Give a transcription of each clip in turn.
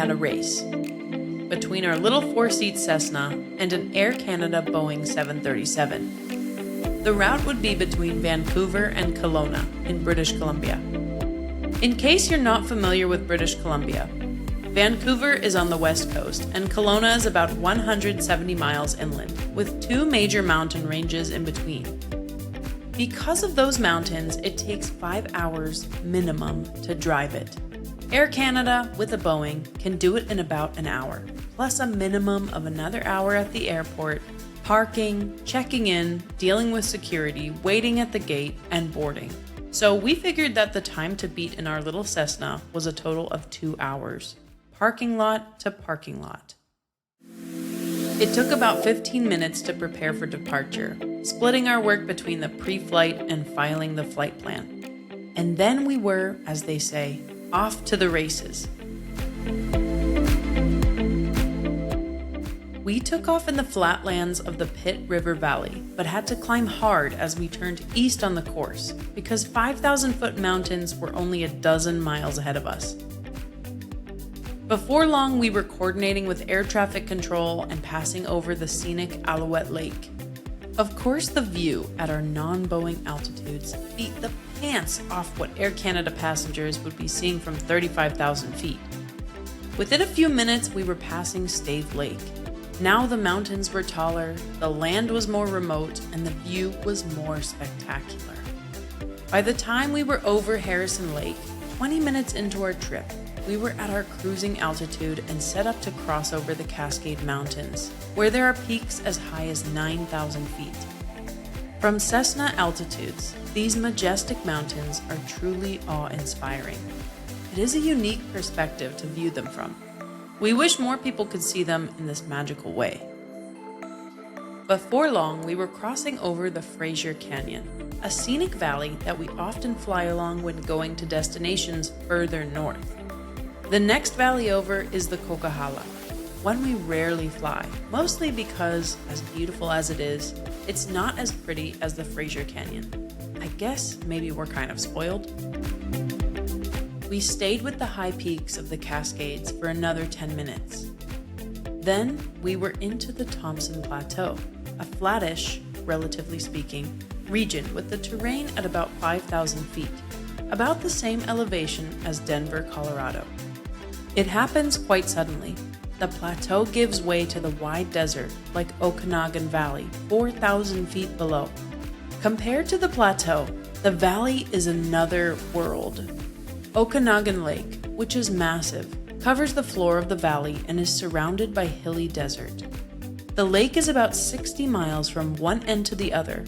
had a race between our little 4-seat Cessna and an Air Canada Boeing 737. The route would be between Vancouver and Kelowna in British Columbia. In case you're not familiar with British Columbia, Vancouver is on the west coast and Kelowna is about 170 miles inland, with 2 major mountain ranges in between. Because of those mountains, it takes 5 hours minimum to drive it. Air Canada, with a Boeing, can do it in about an hour, plus a minimum of another hour at the airport, parking, checking in, dealing with security, waiting at the gate, and boarding. So we figured that the time to beat in our little Cessna was a total of 2 hours, parking lot to parking lot. It took about 15 minutes to prepare for departure, splitting our work between the pre-flight and filing the flight plan. And then we were, as they say, off to the races. We took off in the flatlands of the Pitt River Valley, but had to climb hard as we turned east on the course because 5,000-foot mountains were only a dozen miles ahead of us. Before long, we were coordinating with air traffic control and passing over the scenic Alouette Lake. Of course, the view at our non-Boeing altitudes beat the pants off what Air Canada passengers would be seeing from 35,000 feet. Within a few minutes, we were passing Stave Lake. Now the mountains were taller, the land was more remote, and the view was more spectacular. By the time we were over Harrison Lake, 20 minutes into our trip, we were at our cruising altitude and set up to cross over the Cascade Mountains, where there are peaks as high as 9,000 feet. From Cessna altitudes, these majestic mountains are truly awe-inspiring. It is a unique perspective to view them from. We wish more people could see them in this magical way. Before long, we were crossing over the Fraser Canyon, a scenic valley that we often fly along when going to destinations further north. The next valley over is the Coquihalla, one we rarely fly, mostly because, as beautiful as it is, it's not as pretty as the Fraser Canyon. I guess maybe we're kind of spoiled. We stayed with the high peaks of the Cascades for another 10 minutes. Then we were into the Thompson Plateau, a flattish, relatively speaking, region with the terrain at about 5,000 feet, about the same elevation as Denver, Colorado. It happens quite suddenly. The plateau gives way to the wide desert like Okanagan Valley, 4,000 feet below. Compared to the plateau, the valley is another world. Okanagan Lake, which is massive, covers the floor of the valley and is surrounded by hilly desert. The lake is about 60 miles from one end to the other.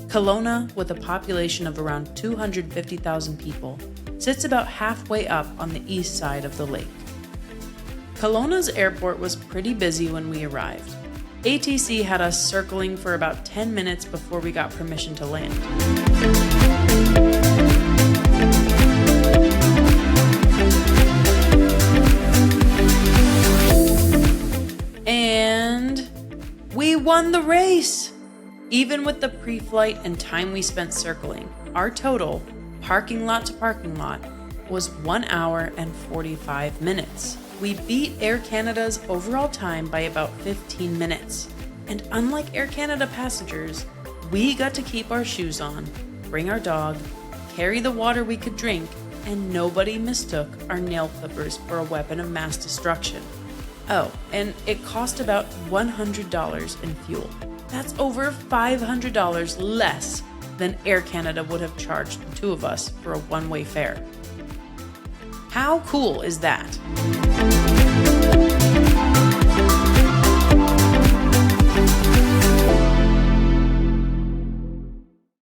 Kelowna, with a population of around 250,000 people, sits about halfway up on the east side of the lake. Kelowna's airport was pretty busy when we arrived. ATC had us circling for about 10 minutes before we got permission to land. And we won the race! Even with the pre-flight and time we spent circling, our total, parking lot to parking lot, was 1 hour and 45 minutes. We beat Air Canada's overall time by about 15 minutes. And unlike Air Canada passengers, we got to keep our shoes on, bring our dog, carry the water we could drink, and nobody mistook our nail clippers for a weapon of mass destruction. Oh, and it cost about $100 in fuel. That's over $500 less than Air Canada would have charged the two of us for a one-way fare. How cool is that?